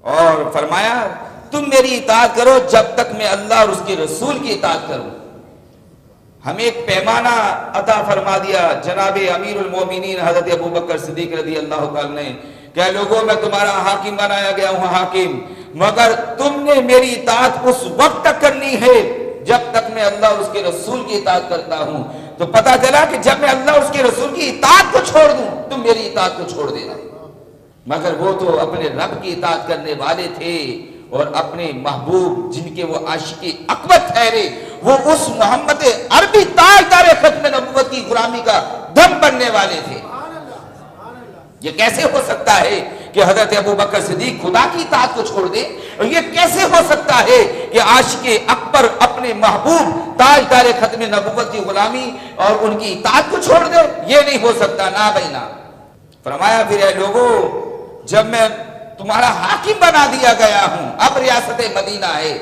اور فرمایا تم میری اطاعت کرو جب تک میں اللہ اور اس کے رسول کی اطاعت کروں. ہمیں ایک پیمانہ عطا فرما دیا جناب امیر المومنین حضرت ابوبکر صدیق رضی اللہ تعالیٰ نے کہ لوگوں میں تمہارا حاکم بنایا گیا ہوں حاکم، مگر تم نے میری اطاعت اس وقت تک کرنی ہے جب تک میں اللہ اور اس کے رسول کی اطاعت کرتا ہوں. تو پتا چلا کہ جب میں اللہ اور اس کے رسول کی اطاعت کو چھوڑ دوں تم میری اطاعت کو چھوڑ دینا. مگر وہ تو اپنے رب کی اطاعت کرنے والے تھے اور اپنے محبوب جن کے وہ عاشق اکبر ٹھہرے وہ اس محمد عربی تاجدار ختم نبوت کی غلامی کا دم بننے والے تھے. یہ کیسے ہو سکتا ہے کہ حضرت ابوبکر صدیق خدا کی اطاعت کو چھوڑ دے؟ اور یہ کیسے ہو سکتا ہے کہ عاشق اکبر اپنے محبوب تاجدار ختم نبوت کی غلامی اور ان کی اطاعت کو چھوڑ دے؟ یہ نہیں ہو سکتا، نہ بھائی نہ. فرمایا پھر اے لوگوں جب میں تمہارا حاکم بنا دیا گیا ہوں، اب ریاست مدینہ ہے،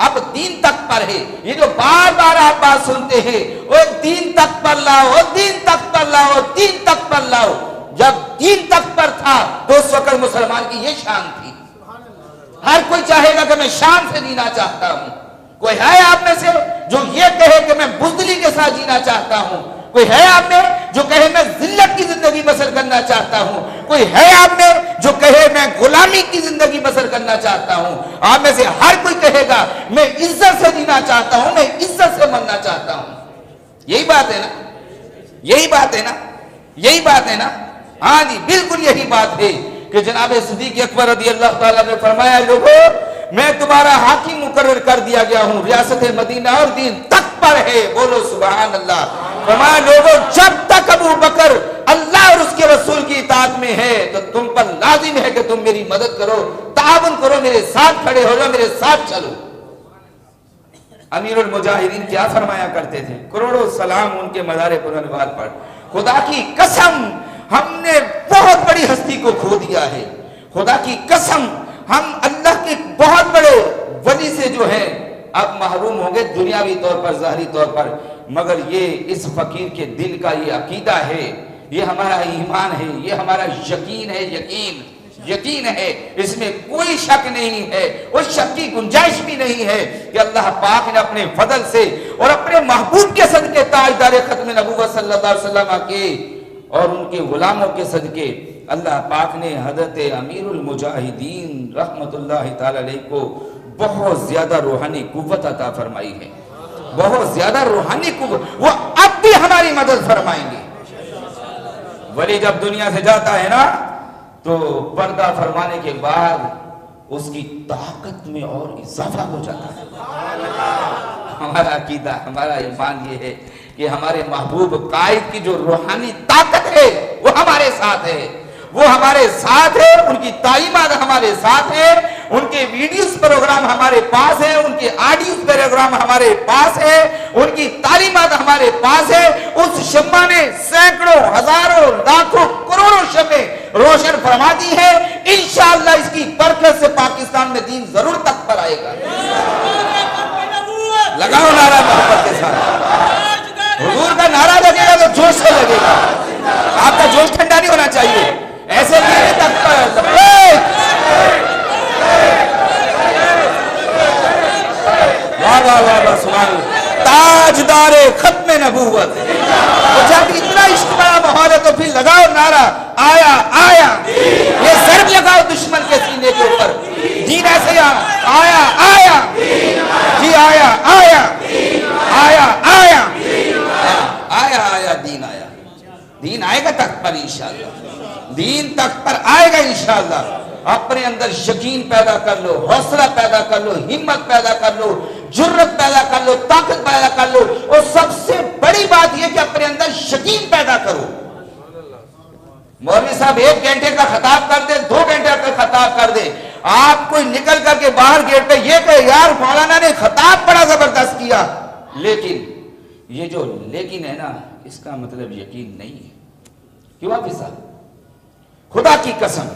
اب دین تک پر ہے. یہ جو بار بار آپ بات سنتے ہیں وہ دین تک پر لاؤ، دین تک پر لاؤ، دین تک پر لاؤ. جب دین تک پر تھا تو اس وقت مسلمان کی یہ شان تھی. ہر کوئی چاہے گا کہ میں شان سے جینا چاہتا ہوں. کوئی ہے آپ میں سے جو یہ کہے کہ میں بزدلی کے ساتھ جینا چاہتا ہوں؟ کوئی ہے آپ میں جو کہے میں ذلت کی زندگی بسر کرنا چاہتا ہوں؟ کوئی ہے آپ میں جو کہے میں غلامی کی زندگی بسر کرنا چاہتا ہوں؟ آپ میں سے ہر کوئی کہے گا میں عزت سے جینا چاہتا ہوں، میں عزت سے مرنا چاہتا ہوں. یہی بات ہے نا، یہی بات ہے نا، یہی بات ہے نا. ہاں جی بالکل یہی بات ہے کہ جناب صدیق اکبر رضی اللہ تعالیٰ نے فرمایا لوگوں میں تمہارا حاکم مقرر کر دیا گیا ہوں، ریاست مدینہ اور دین تک پر ہے. بولو سبحان اللہ. فرمایا لوگوں جب تک ابو بکر اللہ اور اس کے رسول کی اطاعت میں ہے تو تم پر لازم ہے کہ تم میری مدد کرو، تعاون کرو، میرے ساتھ کھڑے ہو جاؤ، میرے ساتھ چلو. امیر المجاہدین کیا فرمایا کرتے تھے؟ کروڑوں سلام ان کے مزار پرانوار پر. خدا کی قسم ہم نے بہت بڑی ہستی کو کھو دیا ہے. خدا کی قسم ہم اللہ کے بہت بڑے ولی سے جو ہے اب محروم ہوں گے دنیاوی طور پر، ظاہری طور پر. مگر یہ اس فقیر کے دل کا یہ عقیدہ ہے، یہ ہمارا ایمان ہے، یہ ہمارا یقین ہے. یقین ہے، اس میں کوئی شک نہیں ہے، اس شک کی گنجائش بھی نہیں ہے کہ اللہ پاک نے اپنے فضل سے اور اپنے محبوب کے صدقے تاجدار ختم نبوت صلی اللہ علیہ وسلم کے اور ان کے غلاموں کے صدقے اللہ پاک نے حضرت امیر المجاہدین رحمت اللہ تعالی علیہ کو بہت زیادہ روحانی قوت عطا فرمائی ہے. بہت زیادہ روحانی قوت. وہ اب بھی ہماری مدد فرمائیں گے. ولی جب دنیا سے جاتا ہے نا تو پردہ فرمانے کے بعد اس کی طاقت میں اور اضافہ ہو جاتا ہے. ہمارا عقیدہ، ہمارا ایمان یہ ہے کہ ہمارے محبوب قائد کی جو روحانی طاقت ہے وہ ہمارے ساتھ ہے، وہ ہمارے ساتھ ہے. ان کی تعلیمات ہمارے ساتھ ہے، ان کے ویڈیوز پروگرام ہمارے پاس ہے، ان کے آڈیوز پروگرام ہمارے پاس ہے، ان کی تعلیمات ہمارے پاس ہے. اس شمع نے سینکڑوں، ہزاروں، لاکھوں، کروڑوں شمعیں روشن فرما دی ہے. انشاءاللہ اس کی برکت سے پاکستان میں دین ضرور تک پر آئے گا. لگاؤ نعرہ محبت کے ساتھ. حضور کا نعرہ لگے گا تو جوش سے لگے گا. آپ کا جوش ٹھنڈا نہیں ہونا چاہیے. ایسے دین تک پر سبحان تاجدار ختم نبوت. جب اتنا عشق بڑا ماحول ہے تو پھر لگاؤ نعرہ آیا آیا. یہ ضرب لگاؤ دشمن کے سینے کے اوپر. دین ایسے آیا آیا جی آیا آیا آیا آیا آیا آیا دین آیا. دین آئے گا تخت پر انشاءاللہ. دین تخت پر آئے گا انشاءاللہ. اپنے اندر یقین پیدا کر لو، حوصلہ پیدا کر لو، ہمت پیدا کر لو، جرت پیدا کر لو، طاقت پیدا کر لو. اور سب سے بڑی بات یہ کہ اپنے اندر یقین پیدا کرو. مولوی صاحب 1 گھنٹے کا خطاب کر دے، 2 گھنٹے کا خطاب کر دے، آپ کوئی نکل کر کے باہر گیٹ پہ یہ کہ یار مولانا نے خطاب بڑا زبردست کیا، لیکن یہ جو لیکن ہے نا اس کا مطلب یقین نہیں ہے. کیوں آپ صاحب خدا کی قسم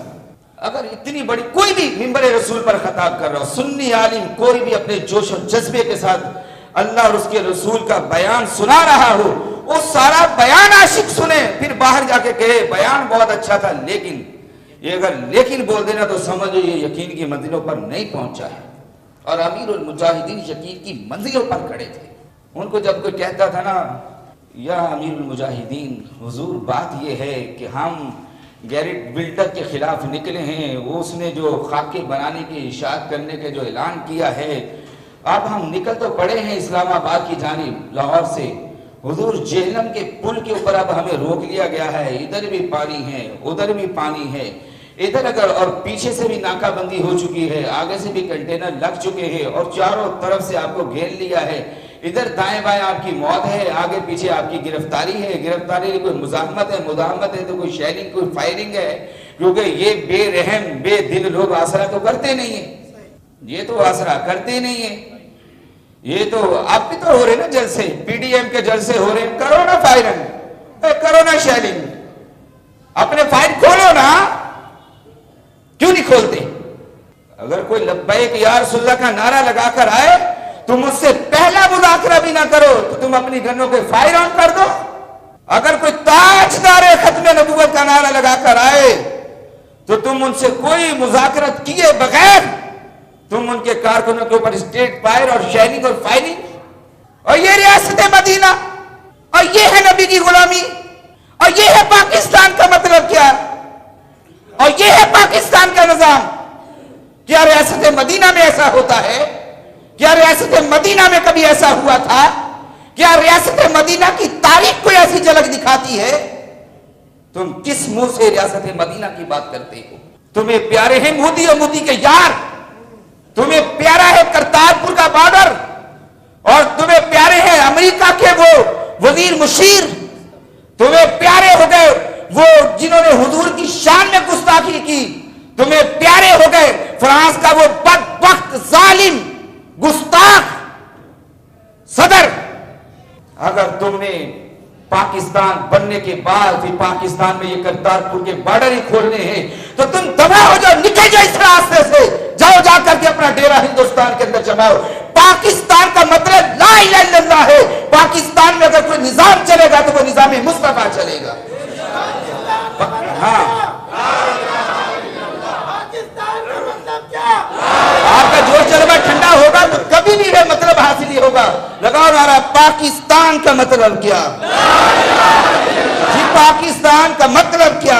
اگر اتنی بڑی کوئی بھی منبر رسول پر خطاب کر رہا ہو، سنی عالم کوئی بھی اپنے جوش و جذبے کے ساتھ اللہ اور اس کے رسول کا بیان سنا رہا ہو، وہ سارا بیان عاشق سنے، پھر باہر جا کے کہے بیان بہت اچھا تھا لیکن یہ اگر لیکن بول دینا تو سمجھو یہ یقین کی منزلوں پر نہیں پہنچا ہے. اور امیر المجاہدین یقین کی منزلوں پر کھڑے تھے. ان کو جب کوئی کہتا تھا نا یا امیر المجاہدین حضور بات یہ ہے کہ ہم گیرٹ بلڈر کے خلاف نکلے ہیں، اس نے جو خاکے بنانے کی اشاعت کرنے کے جو اعلان کیا ہے، اب ہم نکل تو پڑے ہیں اسلام آباد کی جانب لاہور سے، حضور جہنم کے پل کے اوپر اب ہمیں روک لیا گیا ہے، ادھر بھی پانی ہے ادھر بھی پانی ہے، ادھر اگر اور پیچھے سے بھی ناکہ بندی ہو چکی ہے، آگے سے بھی کنٹینر لگ چکے ہیں اور چاروں طرف سے آپ کو گھیر لیا ہے، ادھر دائیں بائیں آپ کی موت ہے، آگے پیچھے آپ کی گرفتاری ہے، گرفتاری کی کوئی مزاحمت ہے، مداحمت ہے تو کوئی شیلنگ کوئی فائرنگ ہے، کیونکہ یہ بے رحم بے دل لوگ آسرا تو کرتے نہیں ہیں، یہ تو آسرا کرتے نہیں ہیں. یہ تو آپ بھی تو ہو رہے نا جلسے، پی ڈی ایم کے جلسے ہو رہے ہیں، کرو نا فائرنگ، کرو نا شیلنگ، اپنے فائل کھولو نا، کیوں نہیں کھولتے؟ اگر کوئی لبیک یا رسول اللہ کا نعرہ لگا کر آئے تم اس سے پہلا مذاکرہ بھی نہ کرو تو تم اپنی گنوں کے فائر آن کر دو. اگر کوئی تاجدار ختم نبوت کا نعرہ لگا کر آئے تو تم ان سے کوئی مذاکرت کیے بغیر تم ان کے کارکنوں کے اوپر اسٹیٹ فائر اور شیلنگ اور فائرنگ. اور یہ ریاست مدینہ، اور یہ ہے نبی کی غلامی، اور یہ ہے پاکستان کا مطلب کیا، اور یہ ہے پاکستان کا نظام. کیا ریاست مدینہ میں ایسا ہوتا ہے؟ کیا ریاست مدینہ میں کبھی ایسا ہوا تھا؟ کیا ریاست مدینہ کی تاریخ کوئی ایسی جھلک دکھاتی ہے؟ تم کس منہ سے ریاست مدینہ کی بات کرتے ہو؟ تمہیں پیارے ہیں مودی اور مودی کے یار، تمہیں پیارا ہے کرتارپور کا بارڈر، اور تمہیں پیارے ہیں امریکہ کے وہ وزیر مشیر، تمہیں پیارے ہو گئے وہ جنہوں نے حضور کی شان میں گستاخی کی، تمہیں پیارے ہو گئے فرانس کا وہ بدبخت ظالم گستاخ صدر. اگر تم نے پاکستان بننے کے بعد بھی پاکستان میں یہ کرتارپور کے بارڈر ہی کھولنے ہیں تو تم تباہ ہو جاؤ، نکل جاؤ اس راستے سے، جاؤ جا کر کے اپنا ڈیرا ہندوستان کے اندر جماؤ. پاکستان کا مطلب لا الہ الا اللہ ہے. پاکستان میں اگر کوئی نظام چلے گا تو وہ نظام مصطفیٰ چلے گا. ہاں، آپ کا جوش جذبہ ٹھنڈا ہوگا تو کبھی بھی یہ مطلب حاصل ہی ہوگا. لگاؤ نعرہ پاکستان کا مطلب کیا؟ جی پاکستان کا مطلب کیا؟